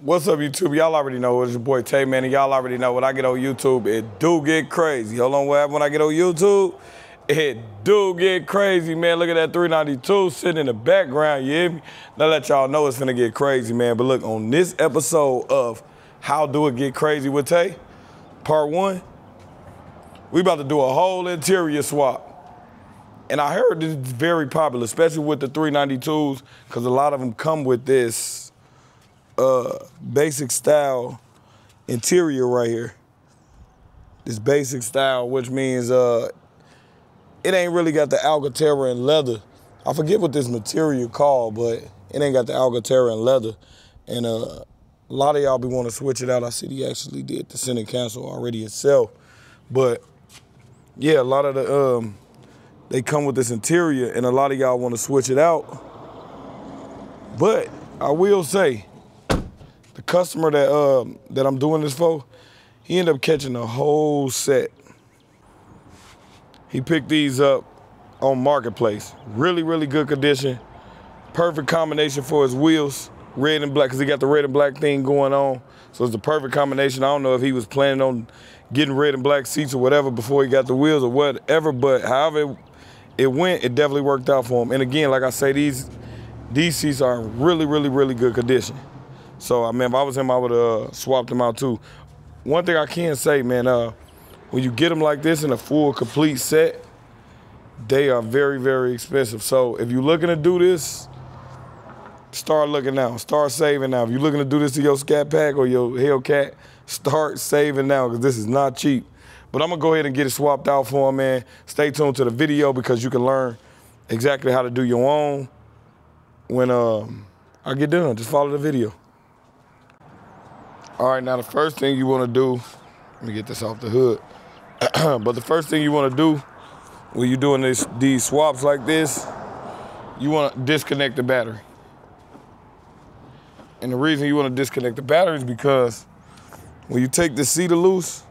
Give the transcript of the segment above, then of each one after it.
What's up, YouTube? Y'all already know it's your boy Tay, man, and y'all already know when I get on YouTube, it do get crazy. Hold on, what happened when I get on YouTube? It do get crazy, man. Look at that 392 sitting in the background, you hear me? Now let y'all know it's finna get crazy, man. But look, on this episode of How Do It Get Crazy with Tay, part 1, we about to do a whole interior swap. And I heard this is very popular, especially with the 392s, because a lot of them come with this basic style interior right here. This basic style, which means it ain't really got the Alcantara and leather. I forget what this material called, but it ain't got the Alcantara and leather. And a lot of y'all be wanting to switch it out. I see he actually did the Senate Council already itself. But yeah, a lot of the, they come with this interior and a lot of y'all want to switch it out. But I will say, the customer that I'm doing this for, he ended up catching the whole set. He picked these up on Marketplace. Really, really good condition. Perfect combination for his wheels. Red and black, because he got the red and black thing going on. So it's the perfect combination. I don't know if he was planning on getting red and black seats or whatever before he got the wheels or whatever, but however it went, it definitely worked out for him. And again, like I say, these seats are in really, really, really good condition. So, I mean, if I was him, I would have swapped them out too. One thing I can say, man, when you get them like this in a full, complete set, they are very, very expensive. So if you're looking to do this, start looking now. Start saving now. If you're looking to do this to your Scat Pack or your Hellcat, start saving now, because this is not cheap. But I'm going to go ahead and get it swapped out for him, man. Stay tuned to the video because you can learn exactly how to do your own when I get done. Just follow the video. All right, now the first thing you want to do, let me get this off the hood. But the first thing you want to do when you're doing these swaps like this, you want to disconnect the battery. And the reason you want to disconnect the battery is because when you take the seat loose,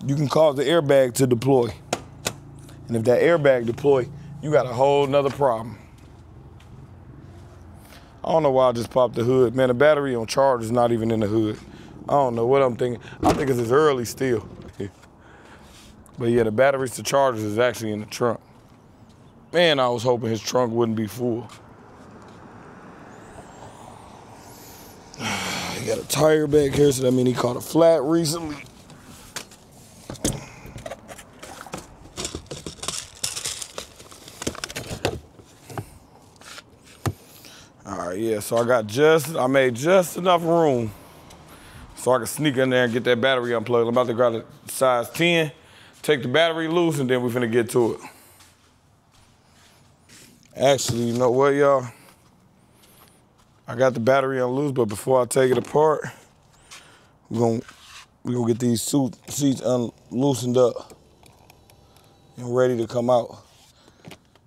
you can cause the airbag to deploy. And if that airbag deploy, you got a whole nother problem. I don't know why I just popped the hood. Man, the battery on charge is not even in the hood. I don't know what I'm thinking. I think it's early still. But yeah, the batteries to chargers is actually in the trunk. Man, I was hoping his trunk wouldn't be full. He got a tire back here, so that means he caught a flat recently. All right, yeah, so I made just enough room so I can sneak in there and get that battery unplugged. I'm about to grab a size 10, take the battery loose, and then we're finna get to it. Actually, you know what, y'all? I got the battery unloose, but before I take it apart, we're gonna get these seats loosened up and ready to come out.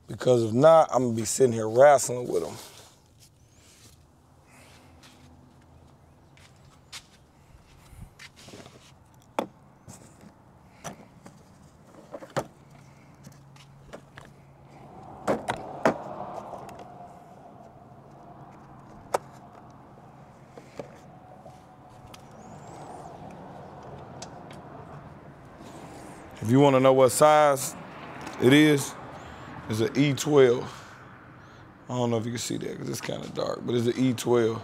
Because if not, I'm gonna be sitting here wrestling with them. If you want to know what size it is, it's an E12. I don't know if you can see that because it's kind of dark, but it's an E12.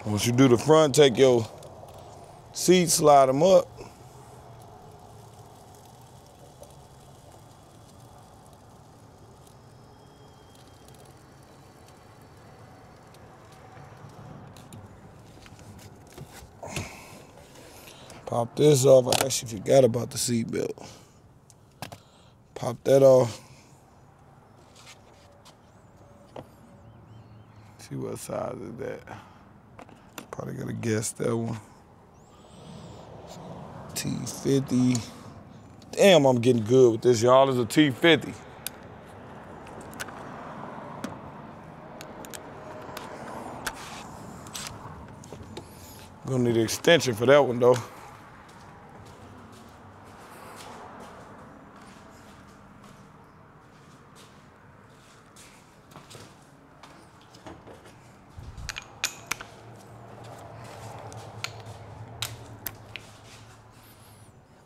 Once you do the front, take your seat, slide them up. Pop this off. I actually forgot about the seat belt. Pop that off. See what size is that. Probably gotta guess that one. T50. Damn, I'm getting good with this, y'all. It's a T50. Gonna need an extension for that one, though.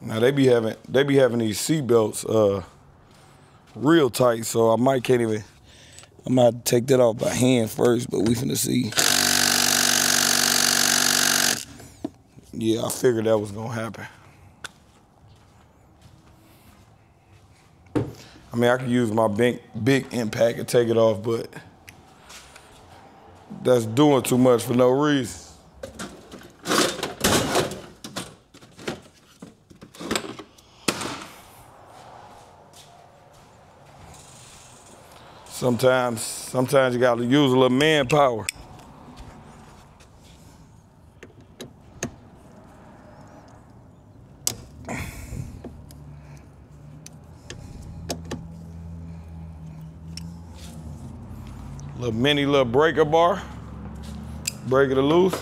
Now they be having these seat belts real tight, so I might take that off by hand first, but we finna see. Yeah, I figured that was gonna happen. I mean, I could use my big impact and take it off, but that's doing too much for no reason. Sometimes you gotta use a little manpower. Little breaker bar, break it loose.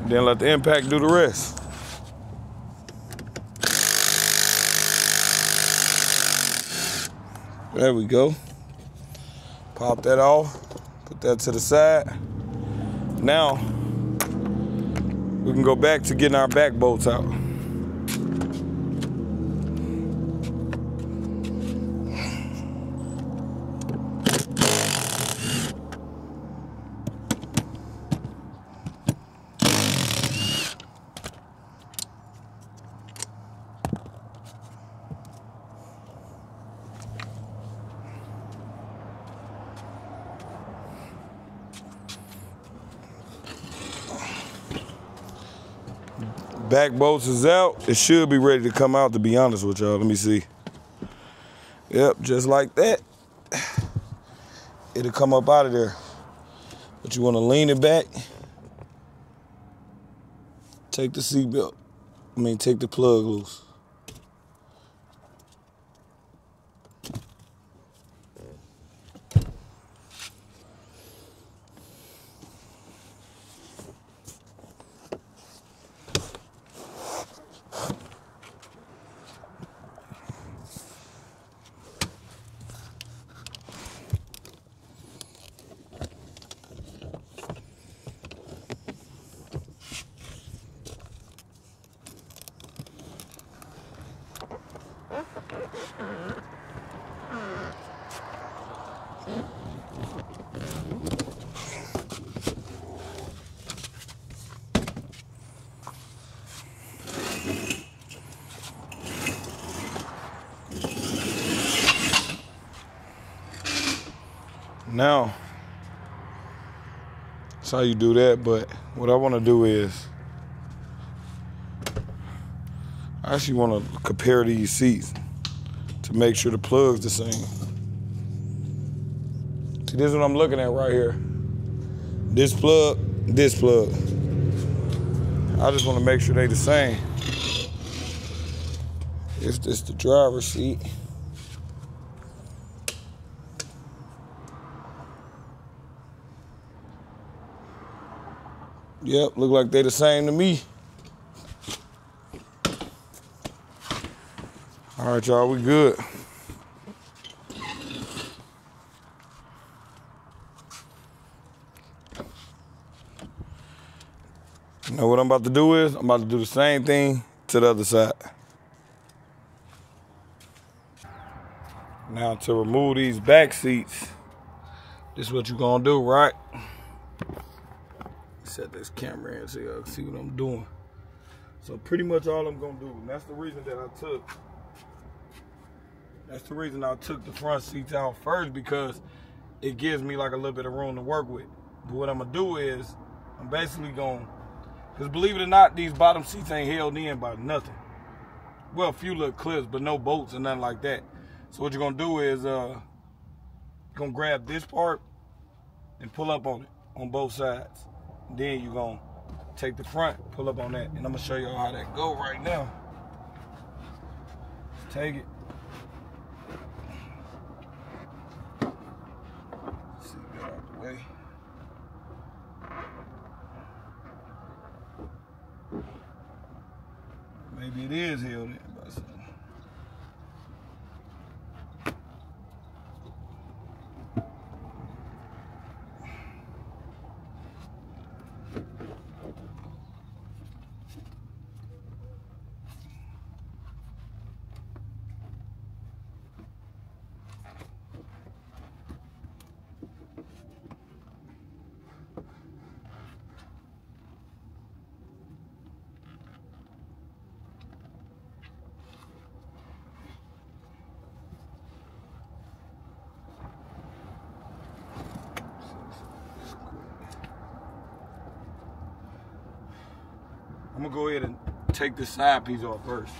Then let the impact do the rest. There we go. Pop that off, put that to the side. Now, we can go back to getting our back bolts out. Back bolts is out. It should be ready to come out, to be honest with y'all. Let me see. Yep, just like that. It'll come up out of there. But you want to lean it back. Take the seatbelt. Take the plug loose. Now, that's how you do that, but what I want to do is, I actually want to compare these seats to make sure the plug's the same. See, this is what I'm looking at right here. This plug. I just want to make sure they the same. If this the driver's seat. Yep, look like they the same to me. All right, y'all, we good. You know what I'm about to do is, I'm about to do the same thing to the other side. Now to remove these back seats, this is what you're gonna do, right? Set this camera in so y'all can see what I'm doing. So pretty much all I'm gonna do, and that's the reason that I took the front seats out first, because it gives me like a little bit of room to work with. But what I'm gonna do is, I'm basically gonna, because believe it or not, these bottom seats ain't held in by nothing. Well, a few little clips, but no bolts and nothing like that. So what you're gonna do is, you're gonna grab this part and pull up on it on both sides. Then you're gonna take the front, pull up on that, and I'm gonna show y'all how that go right now. Just take it. Let's see, get out the way. Maybe it is held in by something. I'm gonna go ahead and take the side piece off first.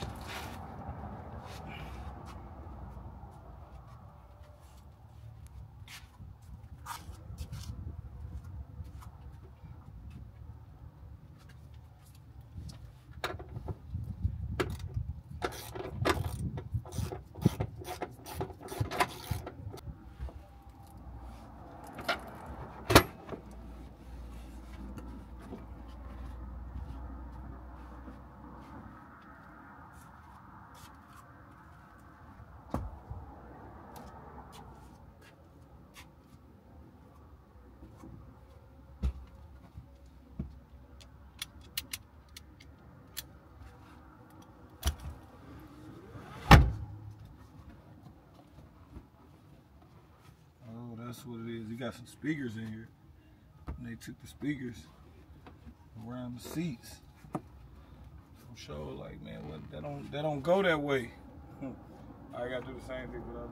That's what it is. You got some speakers in here. And they took the speakers around the seats. I'm sure, like, man, what, that don't go that way. I gotta do the same thing with others.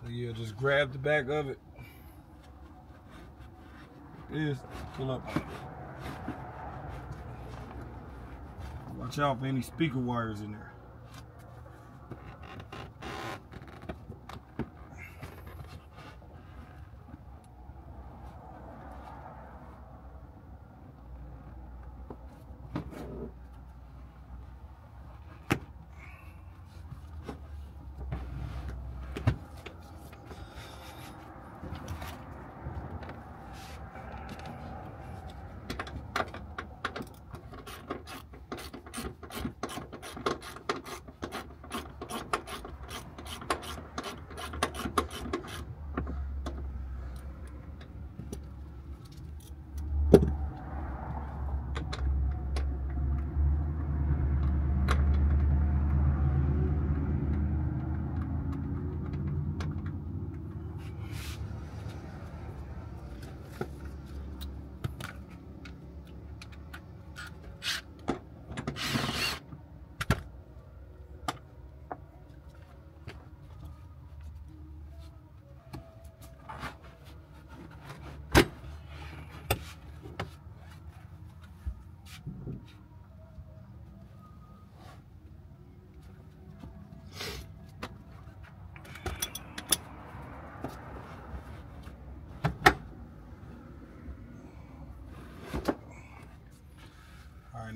So yeah, just grab the back of it. Like this, pull up. Watch out for any speaker wires in there.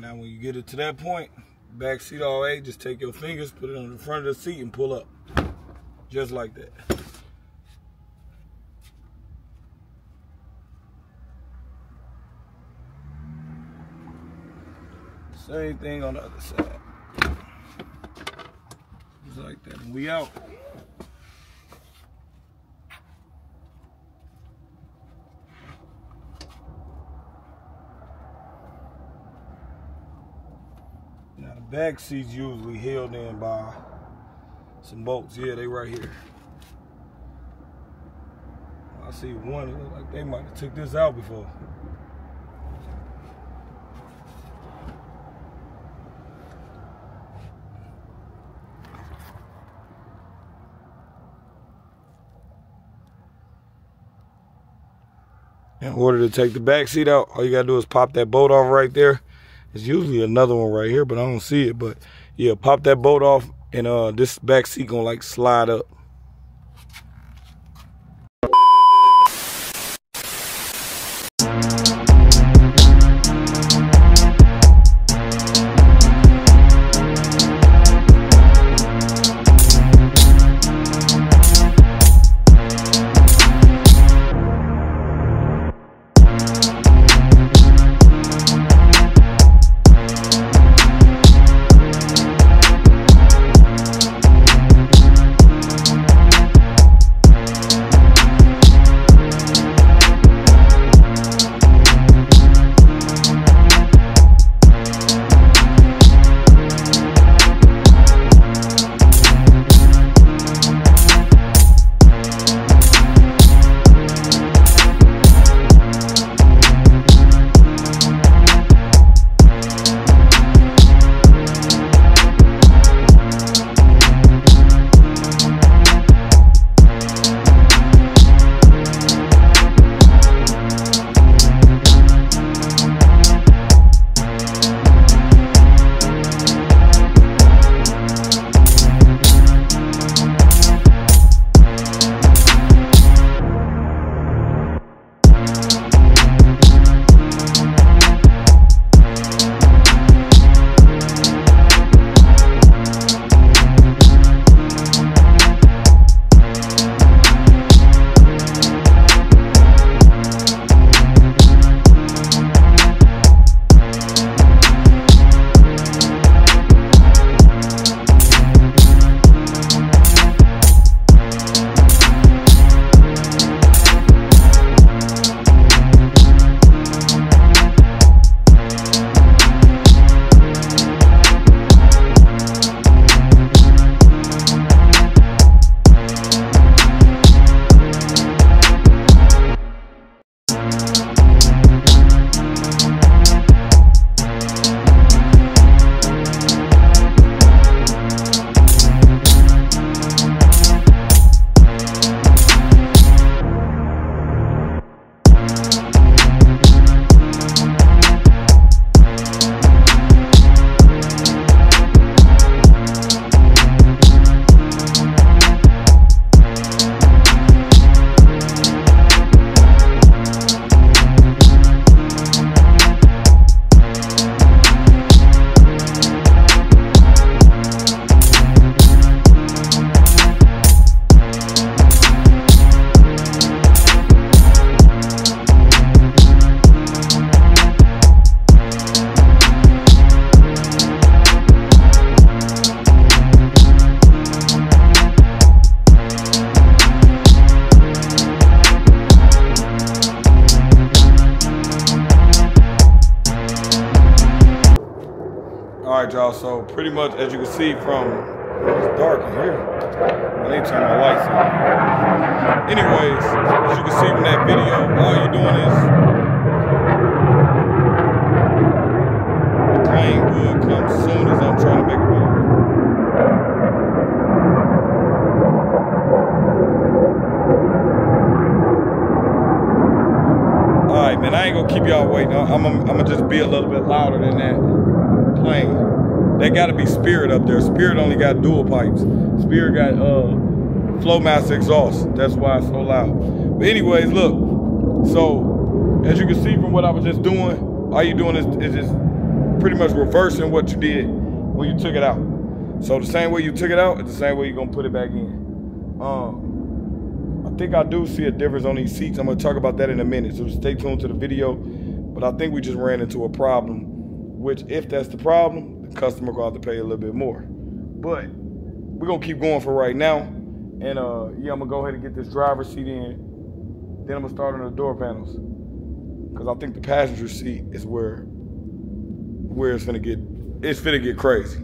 Now when you get it to that point, back seat all eight, just take your fingers, put it on the front of the seat and pull up. Just like that. Same thing on the other side. Just like that. And we out. Now the back seat's usually held in by some bolts. Yeah, they right here. I see one, it looks like they might have took this out before. In order to take the back seat out, all you gotta do is pop that bolt off right there. There's usually another one right here, but I don't see it. But yeah, pop that bolt off, and this back seat gonna like slide up. so pretty much as you can see from, it's dark in here. I need to turn my lights on. Anyways, as you can see from that video, all you're doing is the plane would come as soon as I'm trying to make a video. All right, man, I ain't gonna keep y'all waiting. I'm gonna just be a little bit louder than that plane. They gotta be Spirit up there. Spirit only got dual pipes. Spirit got Flowmaster exhaust. That's why it's so loud. But anyways, look. So as you can see from what I was just doing, all you doing is just pretty much reversing what you did when you took it out. So the same way you took it out is the same way you're gonna put it back in. I think I do see a difference on these seats. I'm gonna talk about that in a minute. So stay tuned to the video. But I think we just ran into a problem, which if that's the problem, customer gonna have to pay a little bit more. But we're gonna keep going for right now. And yeah, I'm gonna go ahead and get this driver's seat in. Then I'm gonna start on the door panels. Cause I think the passenger seat is where it's finna get crazy.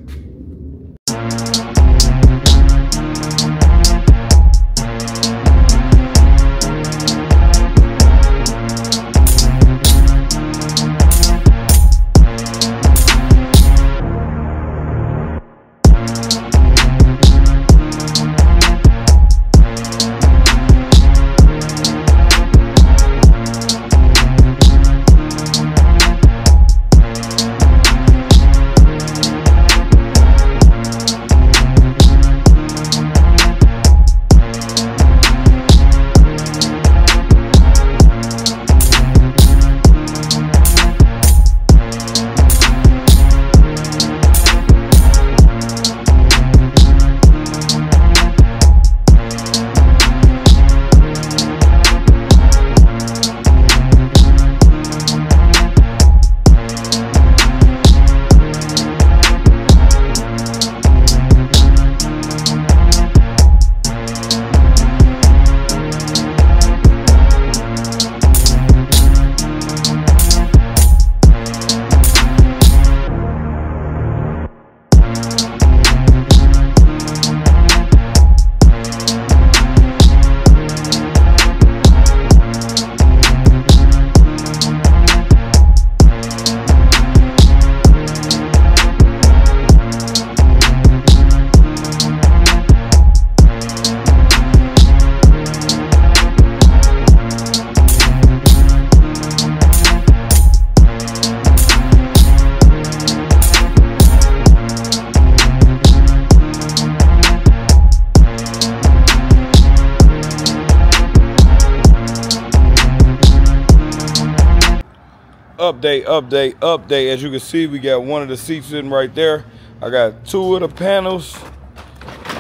Update. As you can see, we got one of the seats sitting right there. I got two of the panels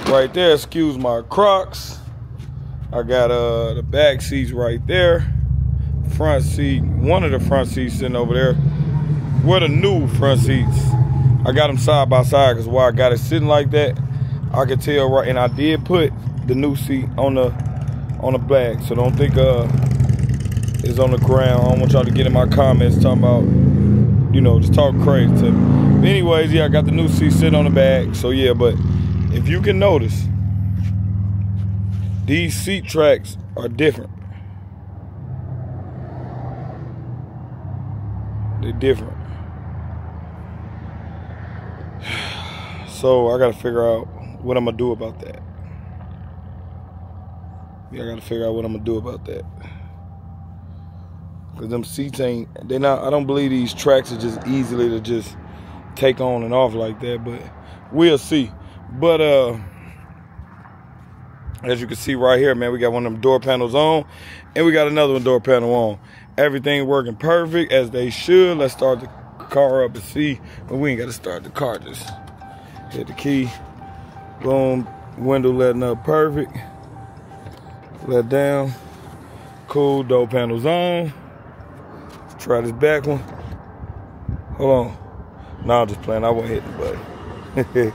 right there. Excuse my Crocs. I got the back seats right there. Front seat, one of the front seats sitting over there. Where the new front seats. I got them side by side because why I got it sitting like that, I could tell right. And I did put the new seat on the back, so don't think it's on the ground. I don't want y'all to get in my comments talking about, you know, just talk crazy to me. But anyways, yeah, I got the new seat sitting on the back. So yeah, but if you can notice, these seat tracks are different. They're different. So I gotta figure out what I'm gonna do about that. Yeah, I gotta figure out what I'm gonna do about that. Cause them seats I don't believe these tracks are just easily to just take on and off like that, but we'll see. But as you can see right here, man, we got one of them door panels on, and we got another one door panel on. Everything working perfect as they should. Let's start the car up and see, but we ain't gotta start the car, just hit the key, boom, window letting up perfect, let down, cool, door panels on. Try this back one. Hold on. No, I'm just playing. I wasn't hitting the button.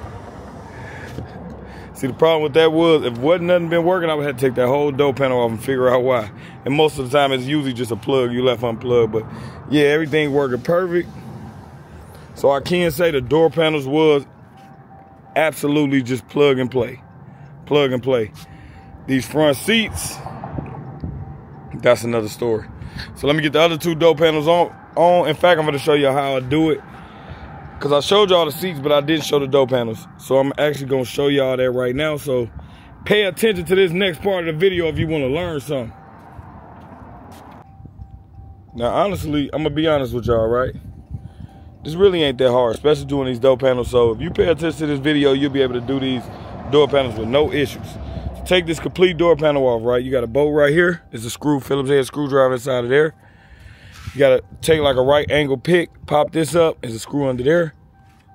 See, the problem with that was, if nothing been working, I would have to take that whole door panel off and figure out why. And most of the time, it's usually just a plug you left unplugged. But yeah, everything working perfect. So I can say the door panels was Absolutely just plug and play. Plug and play. These front seats, that's another story. So let me get the other two door panels on. In fact, I'm gonna show you how I do it. Cause I showed y'all the seats, but I didn't show the door panels. So I'm actually gonna show y'all that right now. So pay attention to this next part of the video if you wanna learn something. Now, honestly, I'm gonna be honest with y'all, right? This really ain't that hard, especially doing these door panels. So if you pay attention to this video, you'll be able to do these door panels with no issues. To take this complete door panel off, right? You got a bolt right here. It's a screw, Phillips head screwdriver inside of there. You gotta take like a right angle pick, pop this up, there's a screw under there.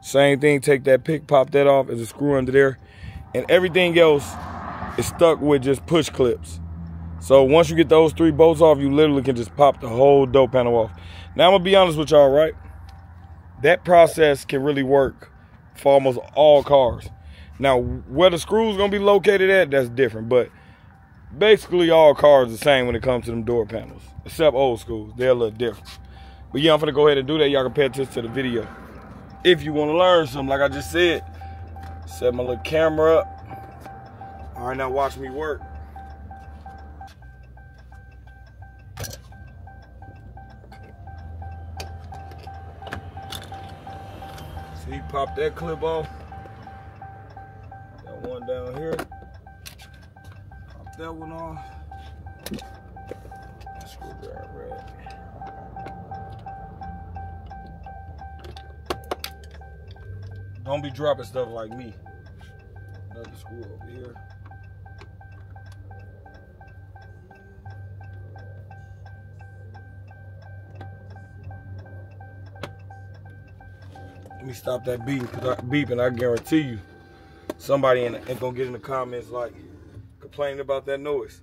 Same thing, take that pick, pop that off, there's a screw under there. And everything else is stuck with just push clips. So once you get those 3 bolts off, you literally can just pop the whole door panel off. Now I'm gonna be honest with y'all, right? That process can really work for almost all cars. Now, where the screws gonna be located at, that's different. But basically all cars are the same when it comes to them door panels. Except old schools, they're a little different. But yeah, I'm gonna go ahead and do that. Y'all can pay attention to the video. If you wanna learn something, like I just said, set my little camera up. All right, now watch me work. See, pop that clip off. Got one down here. Pop that one off. Screwdriver right. Don't be dropping stuff like me. Another screw over here. Let me stop that beeping, I guarantee you somebody ain't gonna get in the comments like complaining about that noise.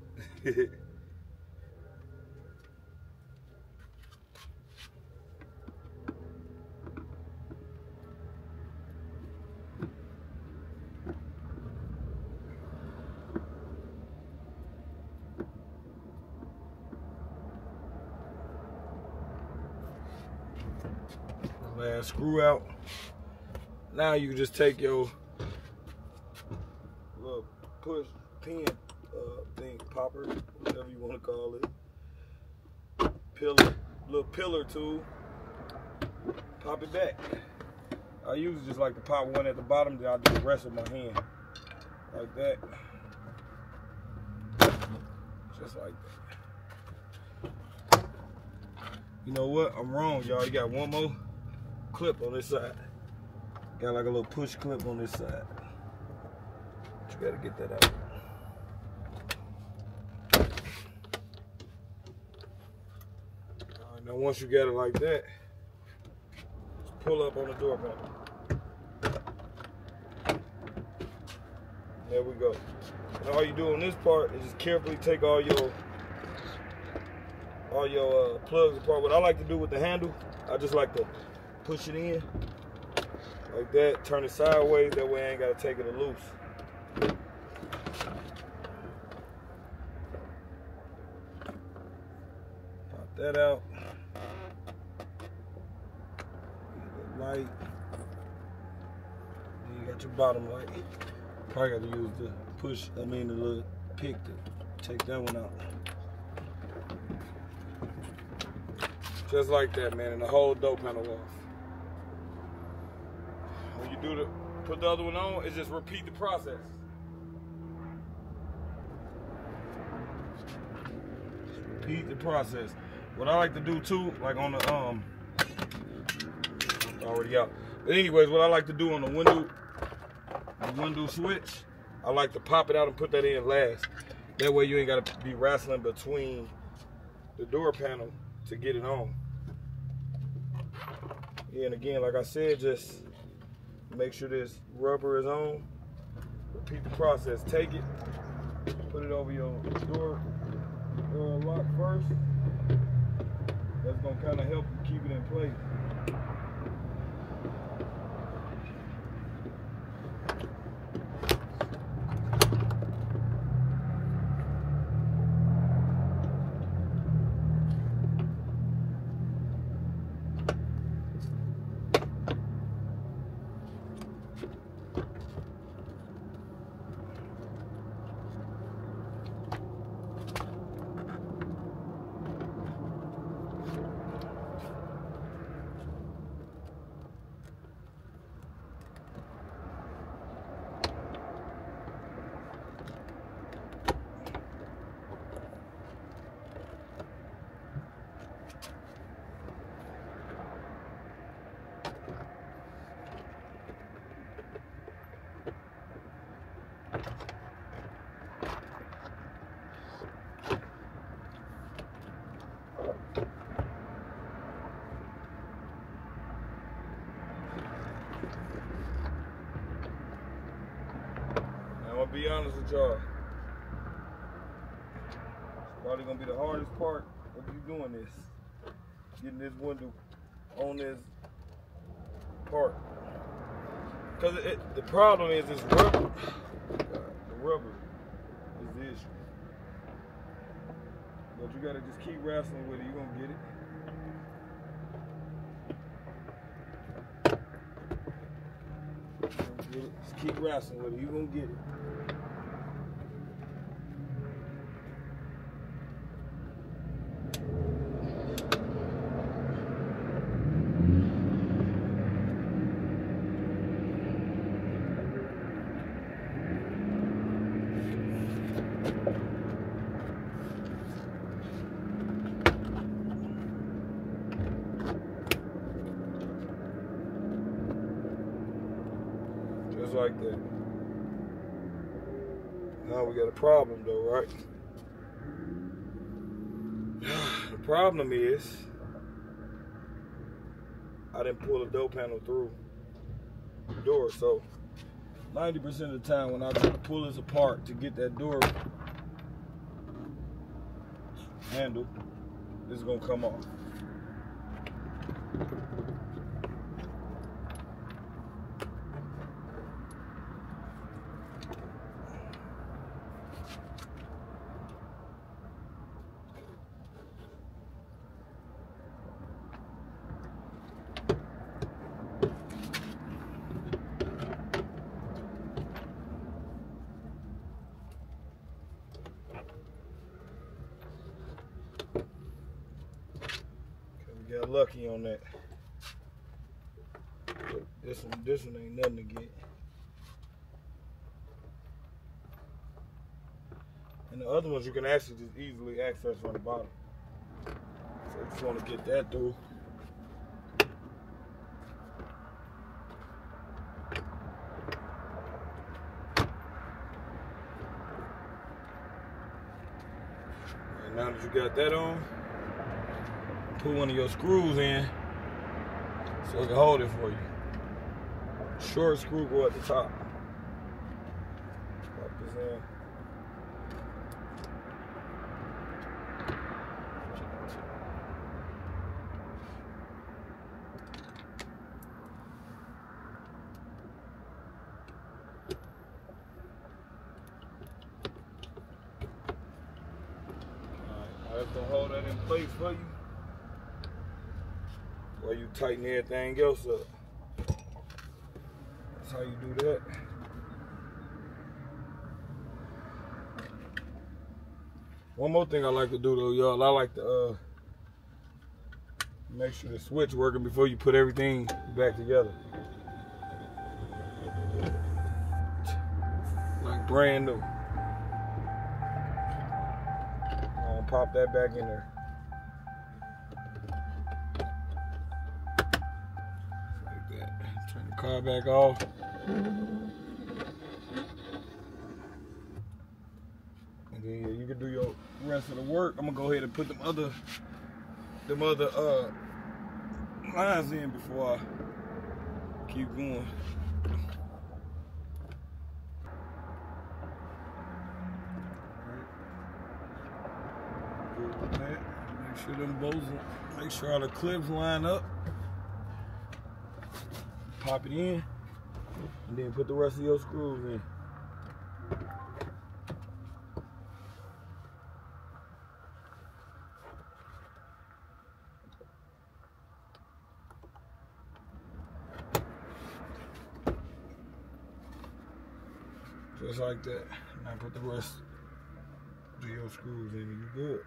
Last screw out. Now you can just take your little push pin thing, popper, whatever you want to call it, pillar, little pillar tool, pop it back. I usually just like to pop one at the bottom, then I'll do the rest with my hand, like that, just like that. You know what? I'm wrong, y'all. You got one more clip on this side. Got like a little push clip on this side. But you gotta get that out. All right, now once you got it like that, just pull up on the door panel. There we go. And all you do on this part is just carefully take all your plugs apart. What I like to do with the handle, I just like to push it in like that, turn it sideways, that way I ain't gotta take it loose. Pop that out. The light. Then you got your bottom light. Probably got to use the little pick to take that one out. Just like that, man, and the whole door panel off. When you put the other one on, it's just repeat the process. Just repeat the process. What I like to do too, like on the already out. But anyways, what I like to do on the window switch, I like to pop it out and put that in last. That way you ain't gotta be wrestling between the door panel to get it on. Yeah, and again, like I said, just make sure this rubber is on. Repeat the process. Take it, put it over your door lock first. That's gonna kind of help you keep it in place. honest with y'all. It's probably gonna be the hardest part of you doing this. Getting this window on this part. Cause the problem is this rubber. The rubber is the issue. But you gotta just keep wrestling with it, you're gonna get it. Just keep wrestling with it, you're gonna get it. Just like that. Now we got a problem though, right? The problem is I didn't pull the door panel through the door, so 90% of the time when I try to pull this apart to get that door handle, this is gonna come off. Got lucky on that. This one ain't nothing to get. And the other ones you can actually just easily access from the bottom. So I just want to get that through. And now that you got that on, put one of your screws in so it can hold it for you. Short screw go at the top. Pop this in. Alright, I have to hold that in place for you while you tighten everything else up. That's how you do that. One more thing I like to do though, y'all, I like to make sure the switch working before you put everything back together. Like brand new. I'm gonna pop that back in there. Like that. Turn the car back off. And then yeah, you can do your rest of the work. I'm gonna go ahead and put them other lines in before I keep going. Good with that. Make sure them bolts, make sure all the clips line up. Pop it in, and then put the rest of your screws in. Just like that. Now put the rest of your screws in and you're good.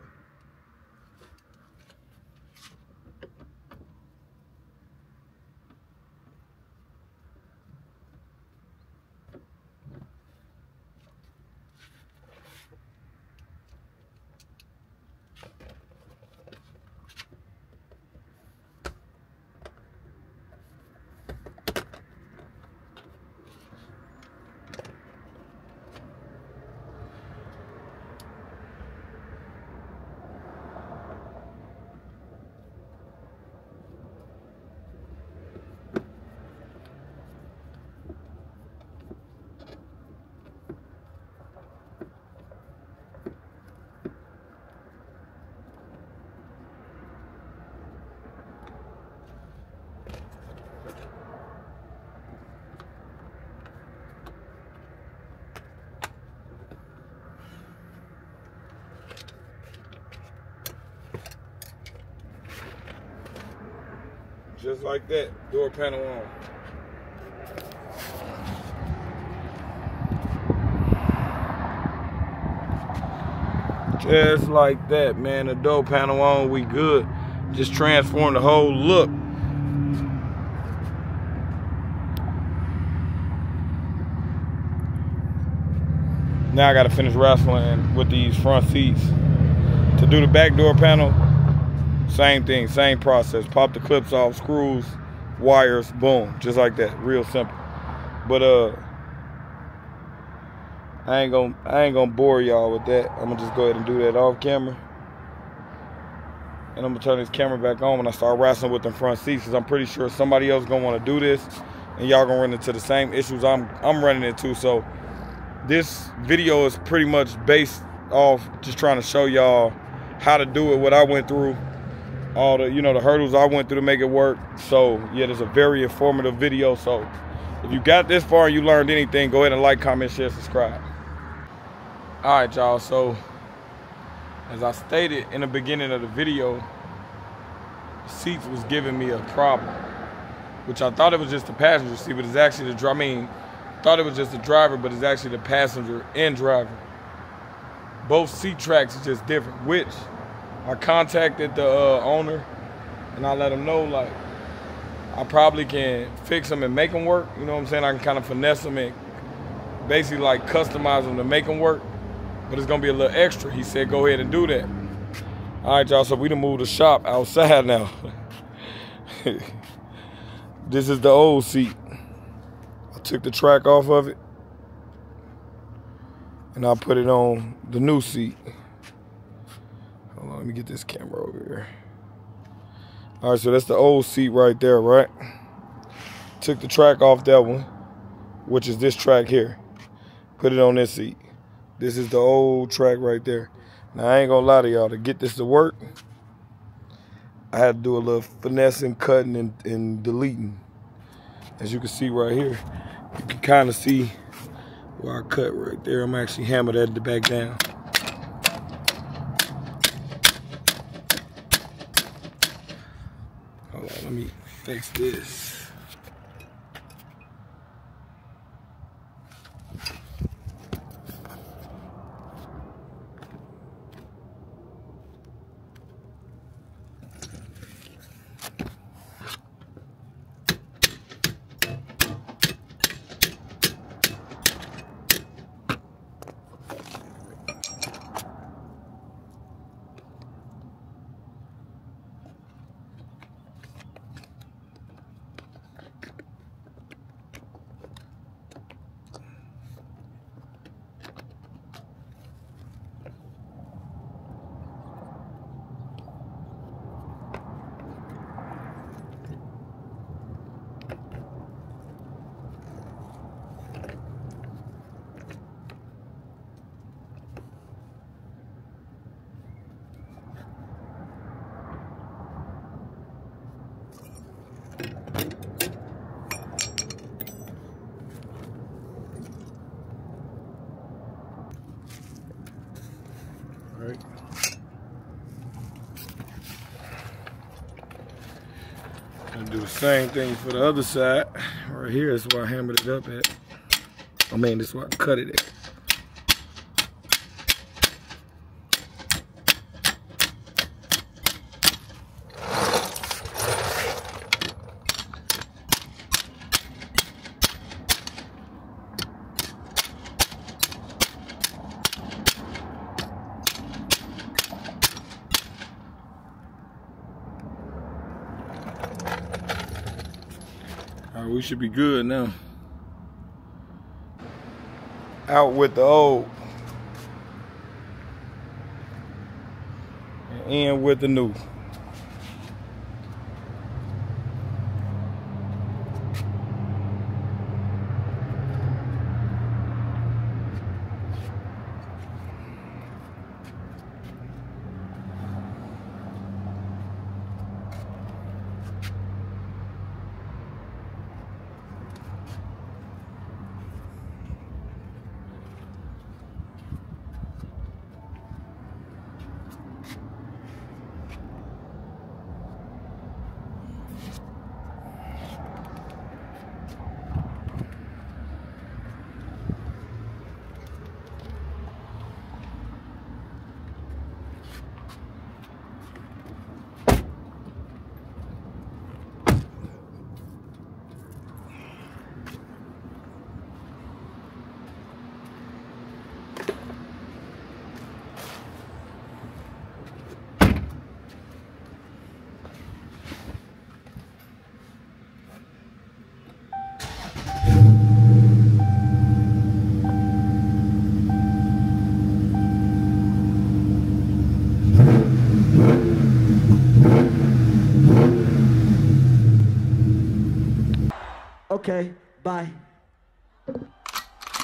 Just like that, door panel on. Just like that, man. The door panel on, we good. Just transform the whole look. Now I gotta finish wrestling with these front seats. To do the back door panel, same thing, same process. Pop the clips off, screws, wires, boom, just like that. Real simple. But I ain't gonna bore y'all with that. I'm gonna just go ahead and do that off camera. And I'm gonna turn this camera back on when I start wrestling with them front seats, because I'm pretty sure somebody else gonna wanna do this and y'all gonna run into the same issues I'm running into. So this video is pretty much based off just trying to show y'all how to do it, what I went through, all the, the hurdles I went through to make it work. So yeah, it's a very informative video. So if you got this far and you learned anything, go ahead and like, comment, share, subscribe. All right, y'all, so as I stated in the beginning of the video, the seats was giving me a problem, which I thought it was just the passenger seat, but it's actually the driver. I mean, thought it was just the driver, but it's actually the passenger and driver. Both seat tracks are just different, which I contacted the owner, and I let him know, like, I probably can fix them and make them work. You know what I'm saying? I can kind of finesse them and basically like customize them to make them work, but it's gonna be a little extra. He said, go ahead and do that. All right, y'all, so we done moved the shop outside now. This is the old seat. I took the track off of it, and I put it on the new seat. Hold on, let me get this camera over here. All right, so that's the old seat right there, right? Took the track off that one, which is this track here. Put it on this seat. This is the old track right there. Now, I ain't gonna lie to y'all, to get this to work, I had to do a little finessing, cutting, and deleting. As you can see right here, you can kind of see where I cut right there. I'm actually hammered that back down. Hold on, let me fix this. Right. Gonna do the same thing for the other side. Right here is where I hammered it up at. I mean, this is where I cut it at. All right, we should be good now. Out with the old and in with the new. Okay, bye.